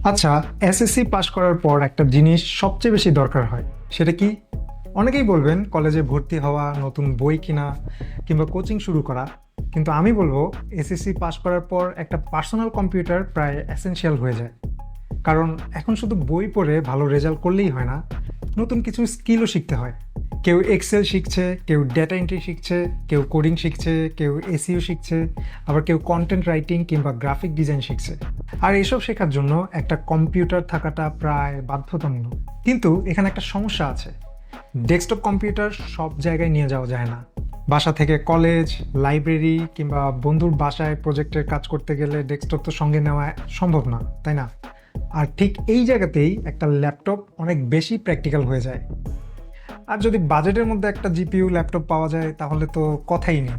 আচ্ছা, এসএসসি পাশ করার পর একটা জিনিস সবচেয়ে বেশি দরকার হয়, সেটা কি? অনেকেই বলবেন কলেজে ভর্তি হওয়া, নতুন বই কিনা কিংবা কোচিং শুরু করা। কিন্তু আমি বলবো এসএসসি পাশ করার পর একটা পার্সোনাল কম্পিউটার প্রায় এসেনশিয়াল হয়ে যায়। কারণ এখন শুধু বই পড়ে ভালো রেজাল্ট করলেই হয় না, নতুন কিছু স্কিলও শিখতে হয়। কেউ এক্সেল শিখছে, কেউ ডেটা এন্ট্রি শিখছে, কেউ কোডিং শিখছে, কেউ এসইও শিখছে, আবার কেউ কন্টেন্ট রাইটিং কিংবা গ্রাফিক ডিজাইন শিখছে। আর এসব শেখার জন্য একটা কম্পিউটার থাকাটা প্রায় বাধ্যতামূলক। কিন্তু এখানে একটা সমস্যা আছে, ডেস্কটপ কম্পিউটার সব জায়গায় নিয়ে যাওয়া যায় না। বাসা থেকে কলেজ, লাইব্রেরি কিংবা বন্ধুর বাসায় প্রজেক্টের কাজ করতে গেলে ডেস্কটপ তো সঙ্গে নেওয়া সম্ভব না, তাই না? আর ঠিক এই জায়গাতেই একটা ল্যাপটপ অনেক বেশি প্র্যাকটিক্যাল হয়ে যায়। আর যদি বাজেটের মধ্যে একটা জিপিইউ ল্যাপটপ পাওয়া যায় তাহলে তো কথাই নেই।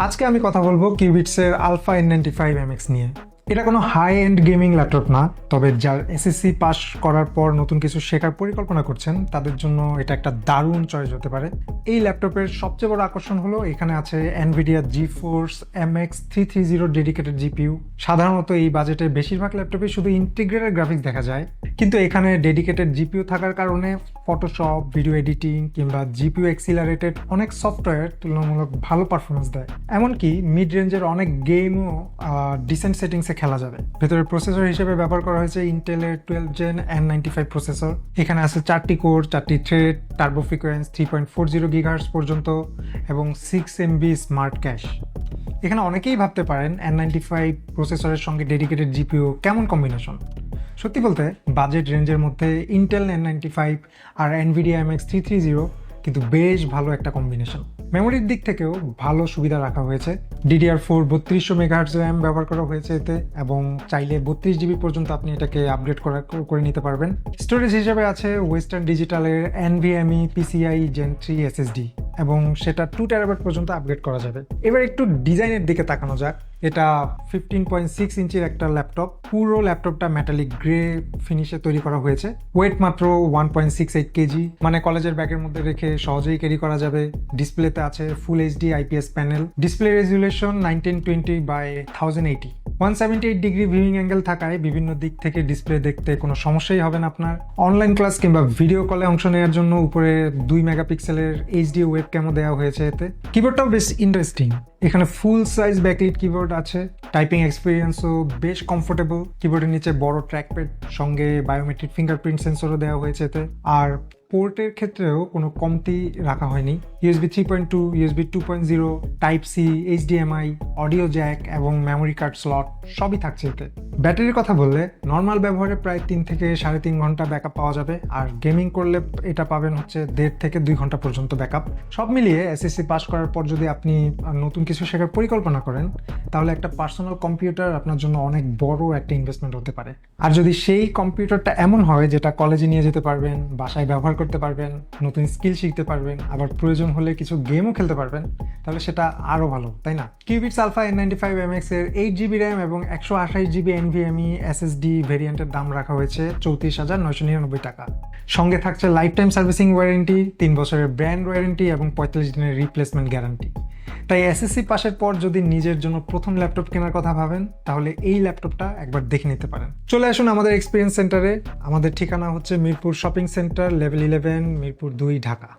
আজকে আমি কথা বলবো কিউবিটসের আলফা N95MX নিয়ে। এটা কোনো হাই এন্ড গেমিং ল্যাপটপ না, তবে যার এসএসসি পাস করার পর নতুন কিছু শেখার পরিকল্পনা করছেন তাদের জন্য এটা একটা দারুণ চয়েস হতে পারে। এই ল্যাপটপের সবচেয়ে বড় আকর্ষণ হলো এখানে আছে NVIDIA GeForce MX 330 dedicated GPU. সাধারণত এই বাজেটে বেশিরভাগ ল্যাপটপে শুধু ইন্টিগ্রেটেড গ্রাফিক্স দেখা যায়, কিন্তু এখানে ডেডিকেটেড জিপিইউ থাকার কারণে ফটোশপ, ভিডিও এডিটিং কিংবা জিপিইউ এক্সিলারেটেড অনেক সফটওয়্যার তুলনামূলক ভালো পারফরমেন্স দেয়। এমনকি মিড রেঞ্জের অনেক গেমও ডিসেন্ট সেটিংসে খেলা যাবে। ভেতরে প্রসেসর হিসেবে ব্যবহার করা হয়েছে ইন্টেলের 12 Gen N95 প্রসেসর। এখানে আছে 4টি কোর, 4টি থ্রেড, টার্বো ফ্রিকোয়েন্স 3.40 GHz পর্যন্ত এবং 6 MB স্মার্ট ক্যাশ। এখানে অনেকেই ভাবতে পারেন N95 প্রসেসরের সঙ্গে ডেডিকেটেড জিপিইউ কেমন কম্বিনেশন। সত্যি বলতে বাজেট রেঞ্জের মধ্যে ইন্টেল N95 আর NVIDIA MX 330 কিন্তু বেশ ভালো একটা কম্বিনেশন। মেমোরির দিক থেকেও ভালো সুবিধা রাখা হয়েছে। DDR4 3200 মেগাহার্টজ র্যাম ব্যবহার করা হয়েছে এতে, এবং চাইলে 32 GB পর্যন্ত আপনি এটাকে আপগ্রেড করে নিতে পারবেন। স্টোরেজ হিসেবে আছে western ডিজিটালের NVMe PCIe Gen 3 SSD, এবং সেটা 2 TB পর্যন্ত আপগ্রেড করা যাবে। এবার একটু ডিজাইনের দিকে তাকানো যাক। এটা 15.6 ইঞ্চির একটা ল্যাপটপ। পুরো ল্যাপটপটা মেটালিক গ্রে ফিনিশে তৈরি করা হয়েছে। ওয়েট মাত্র 1.68 কেজি, মানে কলেজের ব্যাগের মধ্যে রেখে সহজেই ক্যারি করা যাবে। ডিসপ্লেতে আছে full HD IPS panel. Display resolution 1920x1080। 178 degree viewing angle থাকায় বিভিন্ন দিক থেকে ডিসপ্লে দেখতে কোনো সমস্যাই হবে না আপনার। অনলাইন ক্লাস কিংবা ভিডিও কলে অংশ নেওয়ার জন্য উপরে 2 মেগাপিক্সেলের এইচডি ওয়েবক্যামও দেওয়া হয়েছে এতে। কিবোর্ডটাও বেশ ইন্টারেস্টিং। এখানে ফুল সাইজ ব্যাকলিট কিবোর্ড আছে। টাইপিং এক্সপিরিয়েন্সও বেশ কমফোর্টেবল। কিবোর্ডের নিচে বড় ট্র্যাকপ্যাড, সঙ্গে বায়োমেট্রিক ফিঙ্গারপ্রিন্ট সেন্সরও দেওয়া হয়েছে এতে। আর পোর্টের ক্ষেত্রেও কোনো কমতি রাখা হয়নি। USB 3.2, USB 2.0, Type-C, HDMI, audio Jack এবং মেমোরি কার্ড স্লট সবই থাকছে এতে। ব্যাটারির কথা বললে নর্মাল ব্যবহারে প্রায় 3 থেকে 3.5 ঘন্টা ব্যাকআপ পাওয়া যাবে, আর গেমিং করলে এটা পাবেন হচ্ছে 1.5 থেকে 2 ঘন্টা পর্যন্ত ব্যাকআপ। সব মিলিয়ে এসএসসি পাস করার পর যদি আপনি নতুন কিছু শেখার পরিকল্পনা করেন তাহলে একটা পার্সোনাল কম্পিউটার আপনার জন্য অনেক বড় একটা ইনভেস্টমেন্ট হতে পারে। আর যদি সেই কম্পিউটারটা এমন হয় যেটা কলেজে নিয়ে যেতে পারবেন, বাসায় ব্যবহার করতে পারবেন, নতুন স্কিল শিখতে পারবেন, আবার প্রয়োজন হলে কিছু গেমও খেলতে পারবেন, তাহলে সেটা আরো ভালো, তাই না? কিউবিটস আলফা N95MX এর 8GB র্যাম এবং 128GB NVMe SSD ভেরিয়েন্টের দাম রাখা হয়েছে 34,999 টাকা। সঙ্গে থাকছে লাইফ টাইম সার্ভিসিং ওয়ারেন্টি, 3 বছরের ব্র্যান্ড ওয়ারেন্টি এবং 45 দিনের রিপ্লেসমেন্ট গ্যারান্টি। তাই এসএসসি পাশের পর যদি নিজের জন্য প্রথম ল্যাপটপ কেনার কথা ভাবেন তাহলে এই ল্যাপটপটা একবার দেখে নিতে পারেন। চলে আসুন আমাদের এক্সপিরিয়েন্স সেন্টারে। আমাদের ঠিকানা হচ্ছে Mirpur shopping centre, level 11, Mirpur 2, Dhaka.